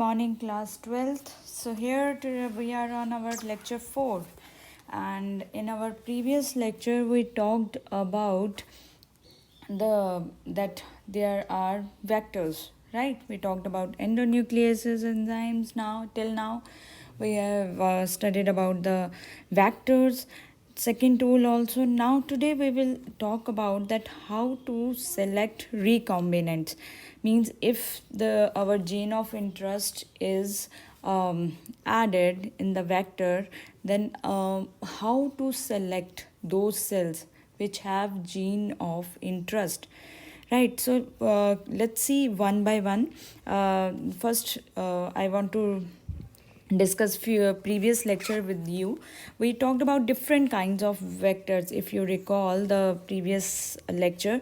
morning, class 12th. So, here today we are on our lecture 4, and in our previous lecture, we talked about that there are vectors, right? We talked about endonucleases, enzymes. Till now we have studied about the vectors, second tool also. Now today we will talk about that how to select recombinants, means if the our gene of interest is added in the vector, then how to select those cells which have gene of interest, right? So let's see one by one. First I want to discuss few previous lecture with you. We talked about different kinds of vectors. If you recall the previous lecture,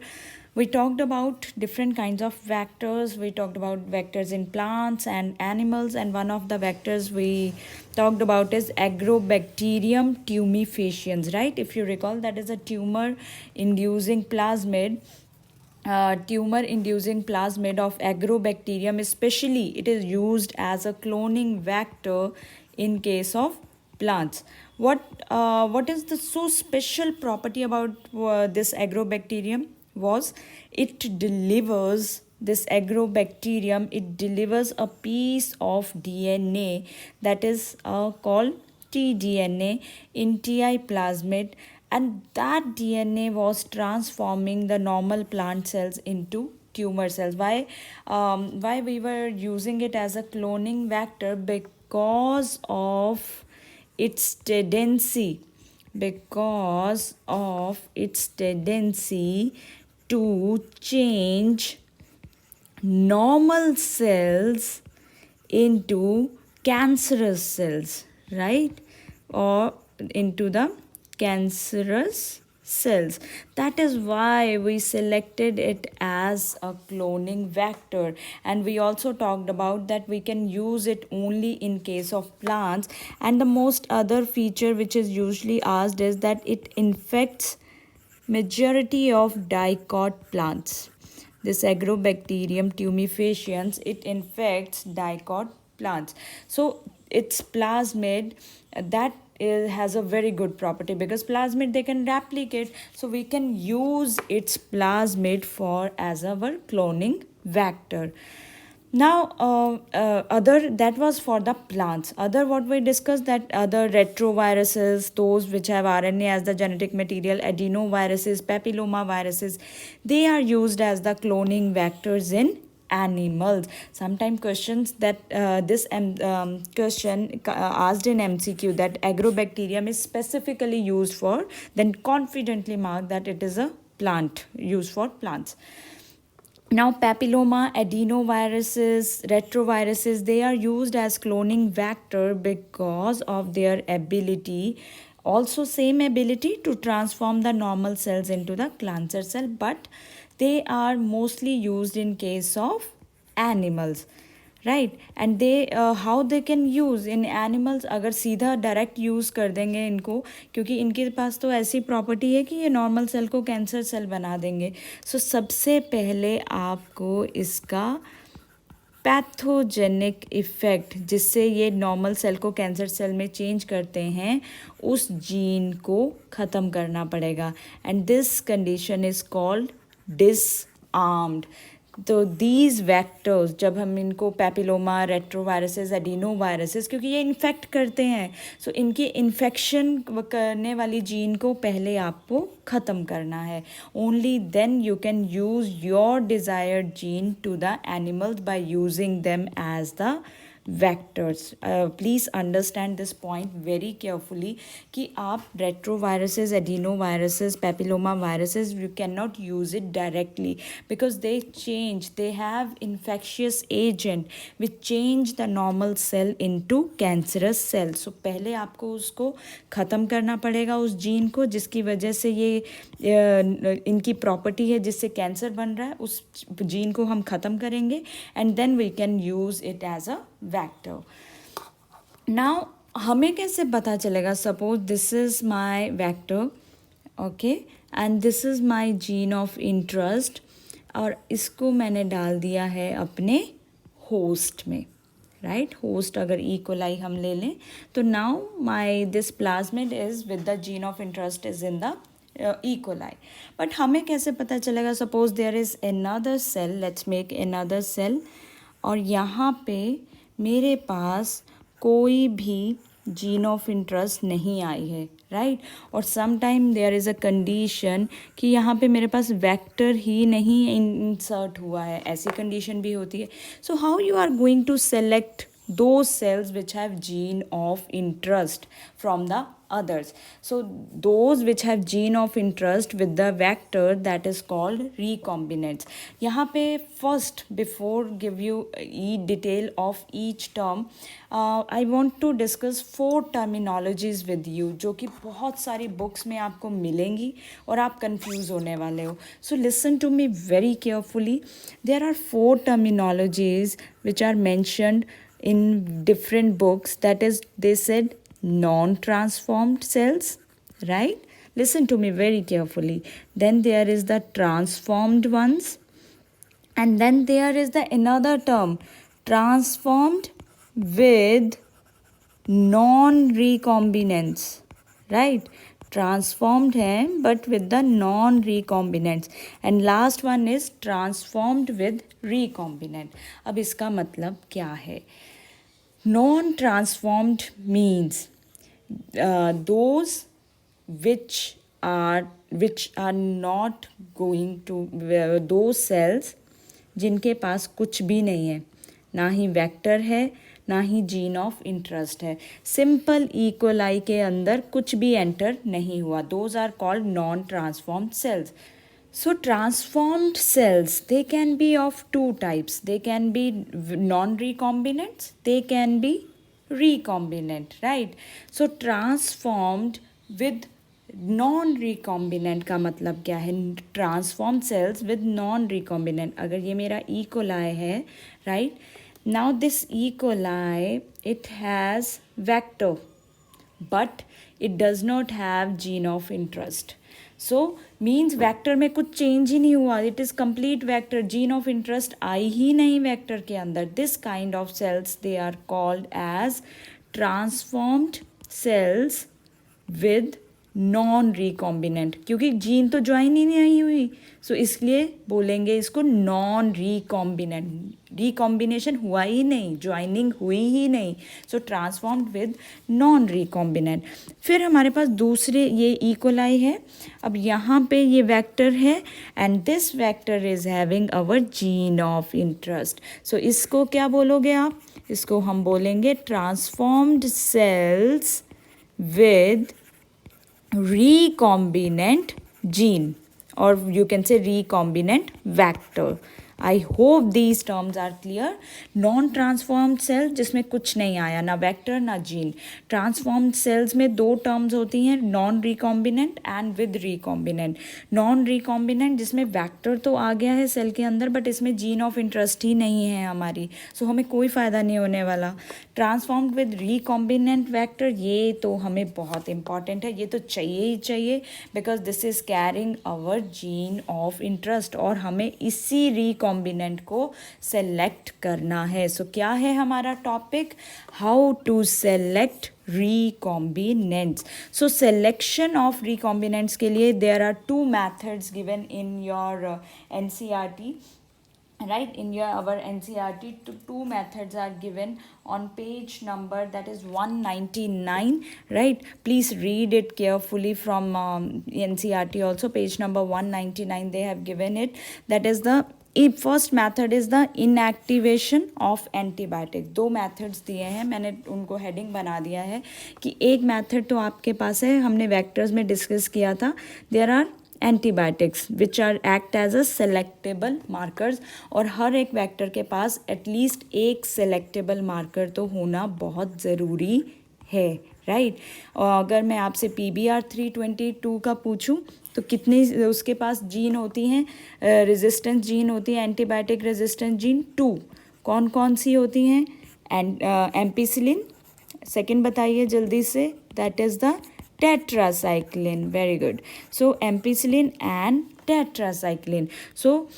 we talked about different kinds of vectors. We talked about vectors in plants and animals, and one of the vectors we talked about is Agrobacterium tumefaciens, right? If you recall, that is a tumor inducing plasmid, tumor inducing plasmid of agrobacterium. Especially it is used as a cloning vector in case of plants. What is the so special property about this agrobacterium was it delivers this agrobacterium, it delivers a piece of DNA that is called tDNA in Ti plasmid, and that DNA was transforming the normal plant cells into tumor cells. Why we were using it as a cloning vector? Because of its tendency to change normal cells into cancerous cells, right? Or into the cancerous cells. That is why we selected it as a cloning vector. And we also talked about that we can use it only in case of plants. And the most other feature which is usually asked is that it infects majority of dicot plants. This Agrobacterium tumefaciens, it infects dicot plants. So its plasmid, that has a very good property, because plasmid they can replicate, so we can use its plasmid for as our cloning vector. Now other, that was for the plants. Other, what we discussed, that other retroviruses, those which have RNA as the genetic material, adenoviruses, papilloma viruses, they are used as the cloning vectors in animals. Sometimes questions that this question asked in MCQ, that agrobacterium is specifically used for, then confidently mark that it is a plant, used for plants. Now papilloma, adenoviruses, retroviruses, they are used as cloning vector because of their ability, also same ability to transform the normal cells into the cancer cell, but they are mostly used in case of animals, right and they how they can use in animals. अगर सीधा direct use कर देंगे इनको, क्योंकि इनके पास तो ऐसी property है कि ये नॉर्मल सेल को कैंसर सेल बना देंगे. सो सबसे पहले आपको इसका पैथोजेनिक इफ़ेक्ट, जिससे ये नॉर्मल सेल को कैंसर सेल में चेंज करते हैं, उस जीन को ख़त्म करना पड़ेगा. And this condition is called disarmed. तो दीज वैक्टर्स, जब हम इनको पैपिलोमा, रेट्रोवायरसेस, एडिनोवायरसेस, क्योंकि ये इन्फेक्ट करते हैं, सो इनकी इन्फेक्शन करने वाली जीन को पहले आपको ख़त्म करना है. Only then you can use your desired gene to the animals by using them as the vectors. Please understand this point very carefully कि आप retroviruses, adenoviruses, papilloma viruses, you cannot use it directly because they have infectious agent which change the normal cell into cancerous cell. So पहले आपको उसको ख़त्म करना पड़ेगा, उस gene को, जिसकी वजह से ये इनकी प्रॉपर्टी है जिससे कैंसर बन रहा है, उस जीन को हम ख़त्म करेंगे and then we can use it as a vector. Now हमें कैसे पता चलेगा? Suppose this is my vector, okay, and this is my gene of interest, और इसको मैंने डाल दिया है अपने होस्ट में. राइट, होस्ट अगर ई कोलाई हम ले लें तो now my this plasmid is with the gene of interest is in the E coli. But हमें कैसे पता चलेगा? Suppose there is another cell, let's make another cell, और यहाँ पे मेरे पास कोई भी जीन ऑफ इंटरेस्ट नहीं आई है, राइट. और some time there is a condition कि यहाँ पे मेरे पास वेक्टर ही नहीं इंसर्ट हुआ है, ऐसी कंडीशन भी होती है. So how you are going to select those cells which have gene of interest from the others? So those which have gene of interest with the vector, that is called recombinants. यहाँ पे first, before give you detail of each term, I want to discuss 4 terminologies with you जो कि बहुत सारी books में आपको मिलेंगी और आप confuse होने वाले हो. So listen to me very carefully. There are 4 terminologies which are mentioned in different books. That is, they said non-transformed cells, right? Listen to me very carefully. Then there is the transformed ones, and then there is the another term, transformed with non-recombinants, right? Transformed है but with the non-recombinants, and last one is transformed with recombinant. अब इसका मतलब क्या है? Non-transformed means those which are not going to, those cells जिनके पास कुछ भी नहीं है, ना ही वेक्टर है ना ही जीन ऑफ इंटरेस्ट है. सिंपल ई कोलाई के अंदर कुछ भी एंटर नहीं हुआ. Those are called non transformed cells. So transformed cells, they can be of 2 types. They can be non-recombinants, they can be recombinant, right? So transformed with non-recombinant का मतलब क्या है? Transformed cells with non-recombinant. अगर ये मेरा E. coli है, right? Now this E. coli, it has vector, but it does not have gene of interest. So means vector में कुछ चेंज ही नहीं हुआ. It is complete vector. Gene of interest आई ही नहीं वेक्टर के अंदर. This kind of cells they are called as transformed cells with non recombinant, क्योंकि जीन तो ज्वाइन ही नहीं हुई. सो इसलिए बोलेंगे इसको नॉन रिकॉम्बिनेंट. रिकॉम्बिनेशन हुआ ही नहीं, ज्वाइनिंग हुई ही नहीं. सो ट्रांसफॉर्म्ड विद नॉन रिकॉम्बिनेंट. फिर हमारे पास दूसरे ये ई कोलाई है. अब यहाँ पे ये वेक्टर है and this vector is having our gene of interest. So इसको क्या बोलोगे आप? इसको हम बोलेंगे transformed cells with recombinant gene, or you can say recombinant vector. I hope these terms are clear. Non-transformed cell जिसमें कुछ नहीं आया, ना वेक्टर ना जीन. ट्रांसफॉर्म्ड सेल्स में 2 टर्म्स होती हैं, non recombinant and with recombinant. Non recombinant जिसमें वेक्टर तो आ गया है सेल के अंदर बट इसमें जीन ऑफ इंटरेस्ट ही नहीं है हमारी, सो हमें कोई फ़ायदा नहीं होने वाला. ट्रांसफॉर्म्ड विद रिकॉम्बिनेंट वेक्टर, ये तो हमें बहुत इंपॉर्टेंट है, ये तो चाहिए ही चाहिए, because this is carrying our gene of interest और हमें इसी रिकॉम्बिनेंट को सेलेक्ट करना है. सो क्या है हमारा topic? How to select recombinants. So selection of recombinants के लिए there are 2 methods given in your NCERT. Right, in our NCERT, 2 methods are given on page number that is 199. Right, please read it carefully from NCERT also. Page number 199 they have given it. That is the first method is the inactivation of antibiotic. 2 methods दिए हैं, मैंने उनको heading बना दिया है कि एक method तो आपके पास है, हमने वेक्टर्स में डिस्कस किया था. There are antibiotics which are act as a selectable markers, और हर एक वेक्टर के पास एटलीस्ट एक सेलेक्टेबल मार्कर तो होना बहुत ज़रूरी है. राइट, और अगर मैं आपसे PBR 322 का पूछूं तो कितनी उसके पास जीन होती हैं, रेजिस्टेंस जीन होती है, एंटीबायोटिक रेजिस्टेंस जीन 2. कौन कौन सी होती हैं? एम्पिसिलिन. सेकंड बताइए जल्दी से. That is the tetracycline. Very good. So ampicillin and tetracycline. So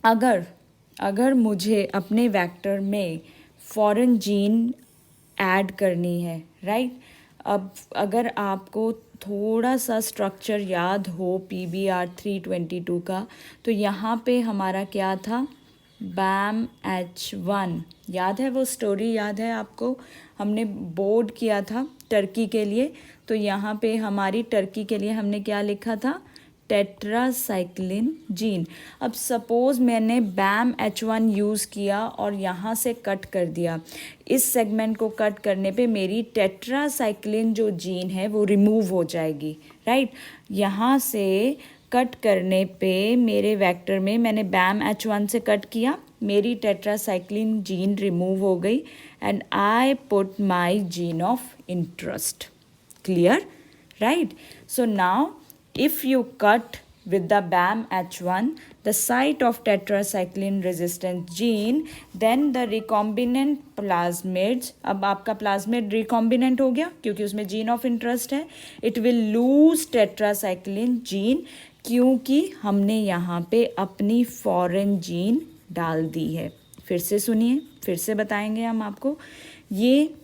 अगर मुझे अपने वेक्टर में फॉरेन जीन ऐड करनी है, राइट। अब अगर आपको थोड़ा सा स्ट्रक्चर याद हो PBR322 का, तो यहाँ पे हमारा क्या था, BAMH1, याद है वो स्टोरी, याद है आपको, हमने बोर्ड किया था टर्की के लिए। तो यहाँ पे हमारी टर्की के लिए हमने क्या लिखा था, टेट्रासाइक्लिन जीन। अब सपोज मैंने BAMH1 यूज़ किया और यहाँ से कट कर दिया, इस सेगमेंट को कट करने पे मेरी टेट्रासाइक्लिन जो जीन है वो रिमूव हो जाएगी, राइट। यहाँ से कट करने पे मेरे वेक्टर में मैंने BAMH1 से कट किया, मेरी टेट्रासाइक्लिन जीन रिमूव हो गई and I put my gene of interest. Clear, right. So now if you cut with the BAMH1 the site of tetracycline resistant gene, then the recombinant plasmids, अब आपका plasmid recombinant हो गया क्योंकि उसमें gene of interest है, it will lose tetracycline gene क्योंकि हमने यहाँ पे अपनी foreign gene डाल दी है। फिर से सुनिए, फिर से बताएंगे हम आपको ये,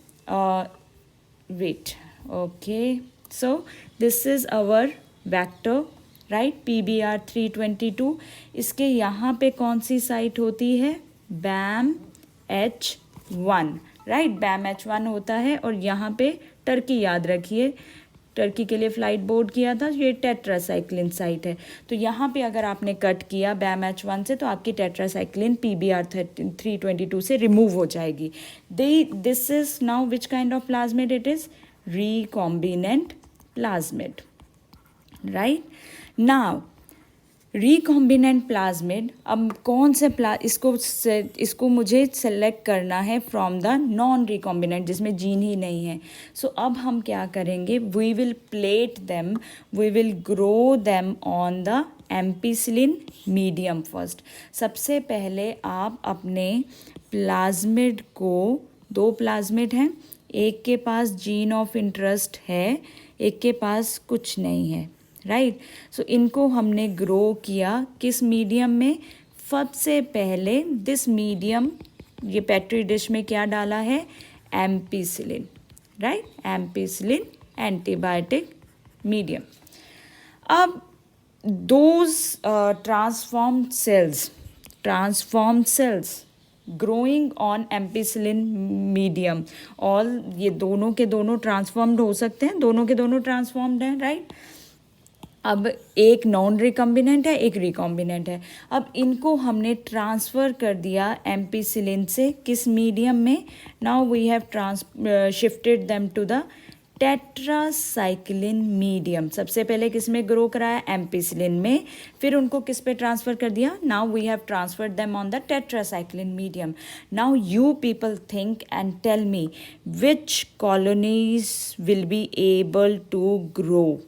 wait, okay, so this is our vector, right, PBR322। इसके यहाँ पे कौन सी साइट होती है, BAMH1, राइट, BAMH1 होता है। और यहाँ पे टर्की, याद रखिए टर्की के लिए फ्लाइट बोर्ड किया था, ये टेट्रासाइक्लिन साइट है। तो यहाँ पे अगर आपने कट किया BAMH1 से तो आपकी टेट्रासाइक्लिन PBR322 से रिमूव हो जाएगी। This is now which kind of plasmid, it is recombinant plasmid, right. Now recombinant plasmid, अब कौन से इसको मुझे सेलेक्ट करना है फ्रॉम द नॉन रिकॉम्बिनेंट जिसमें जीन ही नहीं है। सो अब हम क्या करेंगे, we will plate them, we will grow them on the ampicillin medium first. सबसे पहले आप अपने प्लाज्मिड को, 2 प्लाज्मिड हैं, एक के पास जीन ऑफ इंटरेस्ट है, एक के पास कुछ नहीं है, राइट। सो इनको हमने ग्रो किया किस मीडियम में, सबसे पहले दिस मीडियम, ये पेट्री डिश में क्या डाला है, ampicillin, right, ampicillin antibiotic medium. अब those transformed cells growing on ampicillin medium, all, ये दोनों के दोनों ट्रांसफॉर्म्ड हो सकते हैं, दोनों के दोनों ट्रांसफॉर्म्ड हैं, राइट। अब एक नॉन रिकॉम्बिनेंट है, एक रिकॉम्बिनेंट है। अब इनको हमने ट्रांसफ़र कर दिया एम्पिसिलिन से किस मीडियम में, now we have shifted them to the tetracycline medium. सबसे पहले किस में ग्रो कराया, एम्पिसिलिन में, फिर उनको किस पे ट्रांसफ़र कर दिया, now we have transferred them on the tetracycline medium. Now you people think and tell me which colonies will be able to grow,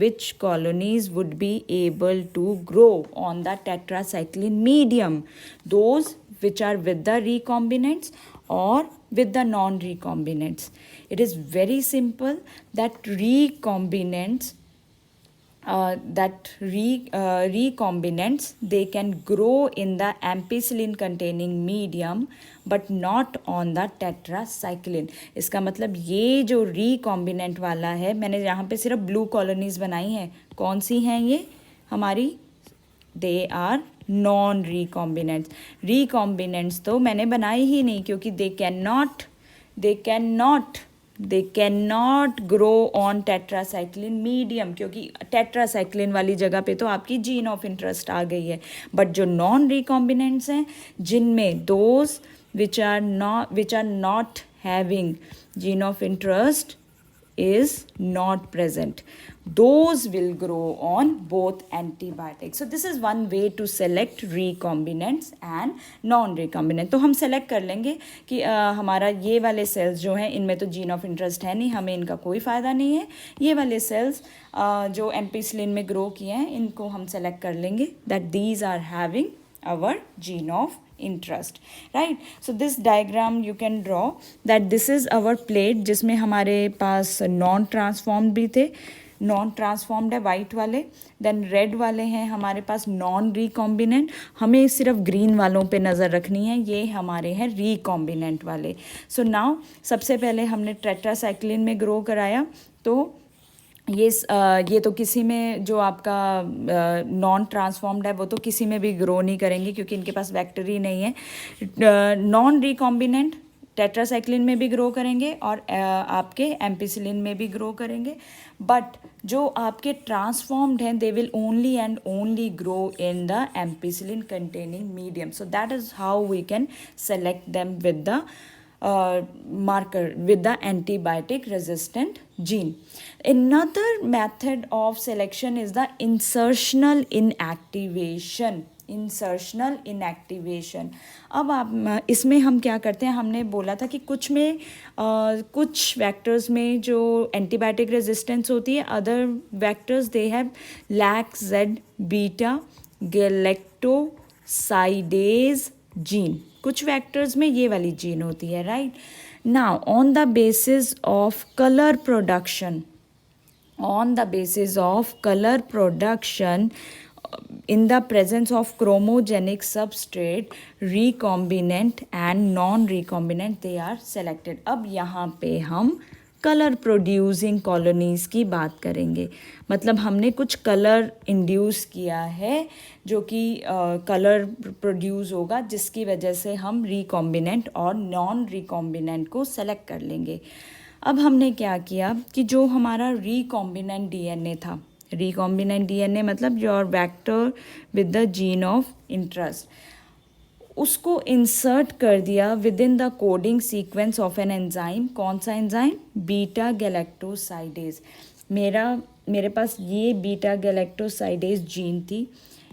which colonies would be able to grow on the tetracycline medium, those which are with the recombinants or with the non-recombinants. It is very simple that recombinants, they can grow in the ampicillin containing medium but not on the tetracycline. इसका मतलब ये जो recombinant वाला है, मैंने यहाँ पे सिर्फ ब्लू कॉलोनीज बनाई हैं, कौन सी हैं ये हमारी, they are non recombinants. Recombinants तो मैंने बनाई ही नहीं क्योंकि they can not grow on tetracycline medium, क्योंकि टेट्रासाइक्लिन वाली जगह पे तो आपकी जीन ऑफ इंटरेस्ट आ गई है। बट जो नॉन रिकॉम्बिनेंट्स हैं, जिनमें those which are not having gene of interest is not present, those will grow on both antibiotics. So this is one way to select recombinants and non-recombinant. तो हम select कर लेंगे कि हमारा ये वाले cells जो हैं इनमें तो gene of interest है नहीं, हमें इनका कोई फ़ायदा नहीं है। ये वाले cells जो एम्पिसिलिन में grow किए हैं इनको हम select कर लेंगे that these are having our gene of interest, right. So this diagram you can draw that this is our plate जिसमें हमारे पास non transformed भी थे, नॉन ट्रांसफॉर्म्ड है वाइट वाले, देन रेड वाले हैं हमारे पास नॉन रिकॉम्बिनेंट, हमें सिर्फ ग्रीन वालों पे नज़र रखनी है, ये हमारे हैं रिकॉम्बिनेंट वाले। सो नाउ सबसे पहले हमने टेट्रासाइक्लिन में ग्रो कराया, तो ये तो किसी में जो आपका नॉन ट्रांसफॉर्म्ड है वो तो किसी में भी ग्रो नहीं करेंगे क्योंकि इनके पास वेक्टर ही नहीं है। नॉन रिकॉम्बिनेंट टेट्रासाइक्लिन में भी ग्रो करेंगे और आपके एम्पिसिलिन में भी ग्रो करेंगे, बट जो आपके ट्रांसफॉर्म्ड हैं they will only and only grow in the ampicillin containing medium. So that is how we can select them with the marker with the antibiotic resistant gene. Another method of selection is the insertional inactivation. Insertional inactivation. अब आप इसमें हम क्या करते हैं, हमने बोला था कि कुछ में कुछ वेक्टर्स में जो एंटीबायोटिक रेजिस्टेंस होती है, other vectors they have lac Z beta galactosidase gene, कुछ वेक्टर्स में ये वाली जीन होती है, right. Now on the basis of colour production, on the basis of color production in the presence of chromogenic substrate, recombinant and non-recombinant they are selected। अब यहाँ पे हम कलर प्रोड्यूसिंग कॉलोनीज़ की बात करेंगे, मतलब हमने कुछ कलर इंड्यूस किया है जो कि कलर प्रोड्यूस होगा जिसकी वजह से हम रिकॉम्बिनेंट और नॉन रिकॉम्बिनेंट को सेलेक्ट कर लेंगे। अब हमने क्या किया कि जो हमारा रिकॉम्बिनेंट डीएनए था, रिकॉम्बिनेंट डीएनए मतलब your vector with the gene of interest, उसको इंसर्ट कर दिया with in the coding sequence of an enzyme. कौन सा एंजाइम? Beta galactosidase. मेरे पास ये बीटा गैलेक्टोसाइडेज जीन थी,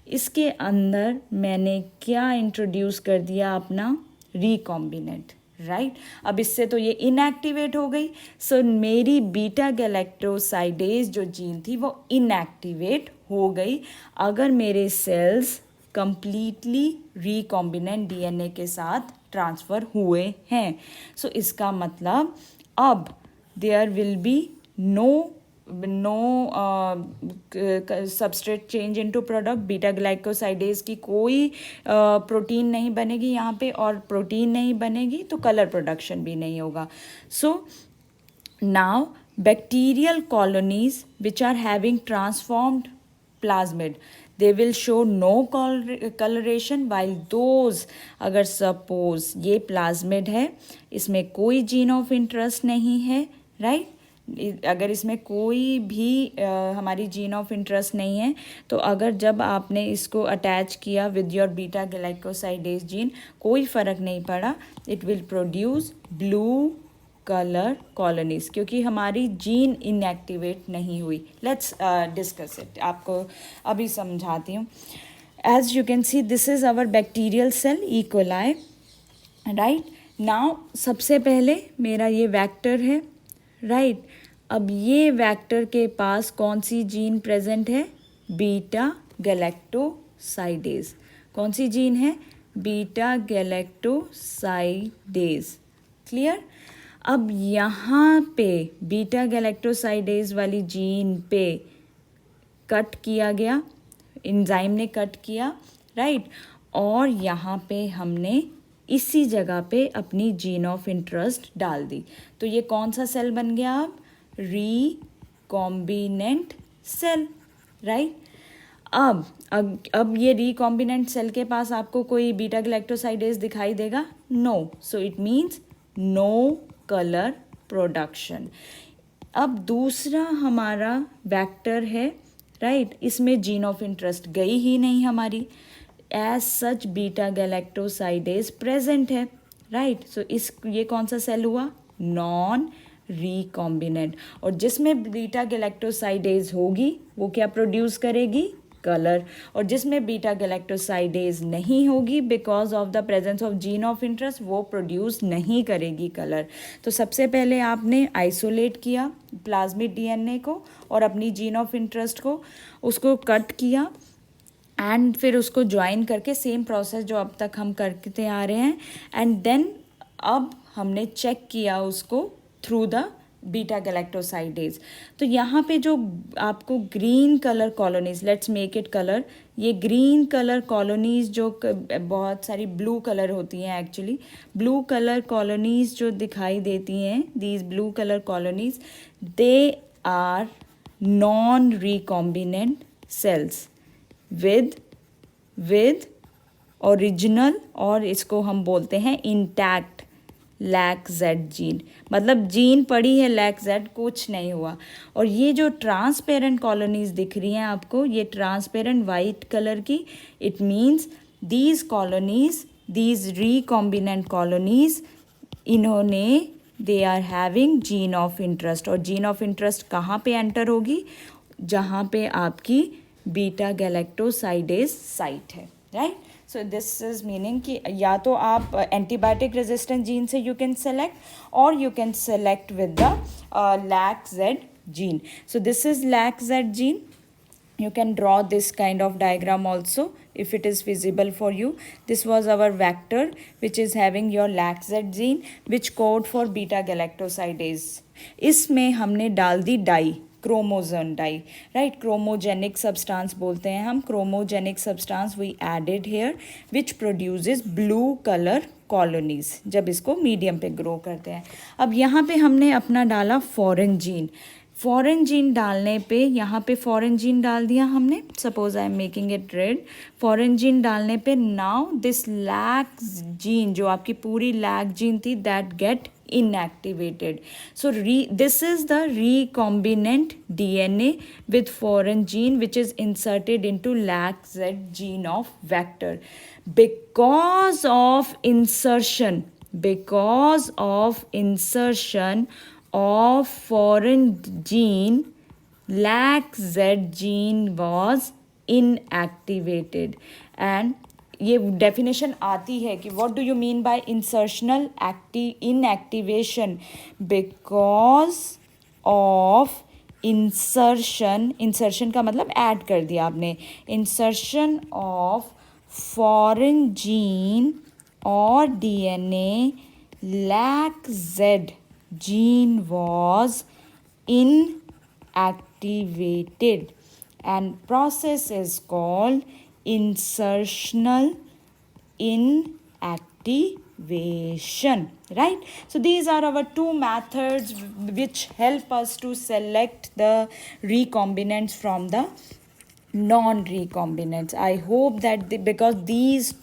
इसके अंदर मैंने क्या इंट्रोड्यूस कर दिया? अपना रिकॉम्बिनेंट, राइट। अब इससे तो ये इनएक्टिवेट हो गई, सो मेरी बीटा गैलेक्टोसाइडेज जो जीन थी वो इनएक्टिवेट हो गई अगर मेरे सेल्स कंप्लीटली रिकॉम्बिनेंट डीएनए के साथ ट्रांसफ़र हुए हैं। सो इसका मतलब अब there will be no substrate change into product, beta glycosidase की कोई प्रोटीन नहीं बनेगी यहाँ पे, और प्रोटीन नहीं बनेगी तो कलर प्रोडक्शन भी नहीं होगा। So now bacterial colonies which are having transformed plasmid, they will show no coloration, while those, अगर सपोज ये प्लाज्मिड है, इसमें कोई जीन ऑफ इंटरेस्ट नहीं है, राइट। अगर इसमें कोई भी हमारी जीन ऑफ इंटरेस्ट नहीं है, तो अगर जब आपने इसको अटैच किया with your beta glycosidase gene, कोई फ़र्क नहीं पड़ा, it will produce blue colour colonies, क्योंकि हमारी जीन इनएक्टिवेट नहीं हुई। लेट्स डिस्कस इट, आपको अभी समझाती हूँ। As you can see this is our bacterial cell E coli, right. Now सबसे पहले मेरा ये वेक्टर है, राइट। अब ये वेक्टर के पास कौन सी जीन प्रेजेंट है? Beta galactosidase. कौन सी जीन है? Beta galactosidase, clear. अब यहाँ पे बीटा गैलेक्टोसाइडेज वाली जीन पे कट किया गया, एंजाइम ने कट किया, राइट। और यहाँ पे हमने इसी जगह पे अपनी जीन ऑफ इंटरेस्ट डाल दी, तो ये कौन सा सेल बन गया? अब रिकॉम्बिनेंट सेल, राइट। अब ये रिकॉम्बिनेंट सेल के पास आपको कोई बीटा गैलेक्टोसाइडेज दिखाई देगा? No. So it means no colour production. अब दूसरा हमारा वेक्टर है, राइट। इसमें जीन ऑफ इंटरेस्ट गई ही नहीं हमारी, as such beta galactosidase present है, राइट। सो ये कौन सा सेल हुआ? Non recombinant. और जिसमें बीटा गैलेक्टोसाइडेज होगी वो क्या प्रोड्यूस करेगी? कलर। और जिसमें बीटा गैलेक्टोसाइडेज नहीं होगी because of the presence of gene of interest, वो प्रोड्यूस नहीं करेगी कलर। तो सबसे पहले आपने आइसोलेट किया प्लाज्मिड डीएनए को और अपनी जीन ऑफ इंटरेस्ट को, उसको कट किया एंड फिर उसको ज्वाइन करके, सेम प्रोसेस जो अब तक हम करते आ रहे हैं, एंड देन अब हमने चेक किया उसको थ्रू द बीटा गैलेक्टोसाइडेज। तो यहाँ पे जो आपको green colour colonies, let's make it colour, ये ग्रीन कलर कॉलोनीज जो बहुत सारी ब्लू कलर होती हैं, एक्चुअली ब्लू कलर कॉलोनीज जो दिखाई देती हैं, these blue colour colonies, they are non recombinant cells with original, और इसको हम बोलते हैं इंटैक्ट LAC-Z जीन। मतलब जीन पड़ी है LAC-Z, कुछ नहीं हुआ। और ये जो ट्रांसपेरेंट कॉलोनीज दिख रही हैं आपको, ये ट्रांसपेरेंट वाइट कलर की, it means these colonies, these recombinant colonies, इन्होंने they are having gene of interest. और जीन ऑफ इंटरेस्ट कहाँ पे एंटर होगी? जहाँ पे आपकी बीटा गैलेक्टोसाइडेज साइट है, right. So this is meaning कि या तो आप एंटीबायोटिक रेजिस्टेंट जीन से यू कैन सेलेक्ट, और you can select with the LAC-Z gene. So this is LAC-Z gene. You can draw this kind of diagram also if it is feasible for you. This was our vector which is having your LAC-Z gene which code for beta galactosidase. इसमें हमने डाल दी dye, chromosome dye, right. Chromogenic substance बोलते हैं हम, chromogenic substance we added here which produces blue colour colonies जब इसको medium पे ग्रो करते हैं। अब यहाँ पे हमने अपना डाला फॉरेन जीन। फॉरेन जीन डालने पे यहाँ पे फॉरेन जीन डाल दिया हमने, suppose I am making it red. Foreign gene डालने पे नाउ दिस लैक जीन, जो आपकी पूरी लैक जीन थी, that get inactivated. So this is the recombinant DNA with foreign gene which is inserted into LAC-Z gene of vector. Because of insertion of foreign gene, LAC-Z gene was inactivated. And ये definition आती है कि what do you mean by insertional inactivation? Because of insertion का मतलब add कर दिया आपने, insertion of foreign gene और DNA, LAC-Z gene was inactivated and process is called insertional inactivation, right? So these are our two methods which help us to select the recombinants from the non-recombinants. I hope that because this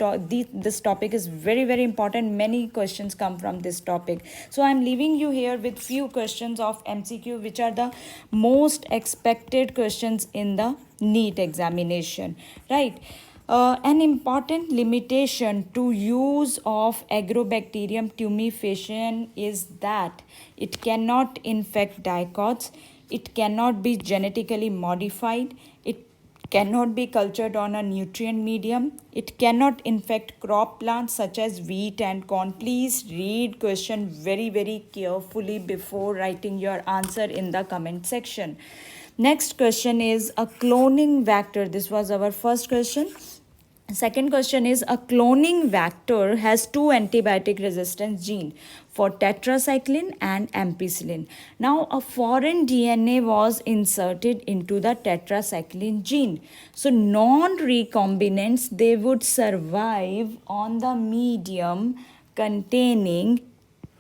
topic is very very important, many questions come from this topic. So I'm leaving you here with few questions of MCQ which are the most expected questions in the NEET examination, right? An important limitation to use of Agrobacterium tumefaciens is that it cannot infect dicots, it cannot be genetically modified, it cannot be cultured on a nutrient medium, it cannot infect crop plants such as wheat and corn. Please read question very very carefully before writing your answer in the comment section. Next question is a cloning vector. This was our first question. Second question is a cloning vector has two antibiotic resistance gene for tetracycline and ampicillin. Now a foreign DNA was inserted into the tetracycline gene. So non-recombinants, they would survive on the medium containing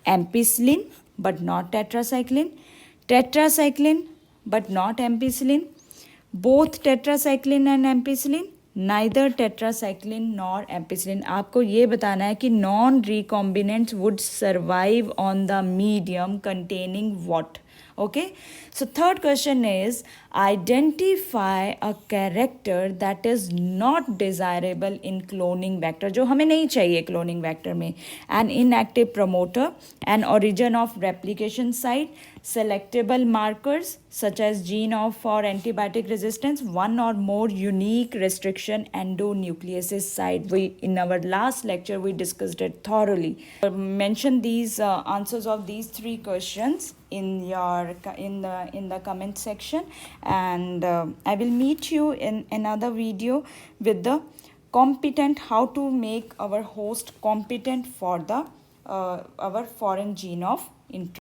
ampicillin but not tetracycline but not ampicillin, both tetracycline and ampicillin, neither tetracycline nor ampicillin. आपको ये बताना है कि non recombinants would survive on the medium containing what? Okay, so third question is identify a character that is not desirable in cloning vector, जो हमें नहीं चाहिए cloning vector में, an inactive promoter, an origin of replication site, selectable markers such as gene of for antibiotic resistance, one or more unique restriction endonucleases site. We in our last lecture we discussed it thoroughly. Mention these answers of these three questions in your in the comment section, and I will meet you in another video with the competent, how to make our host competent for the our foreign gene of interest.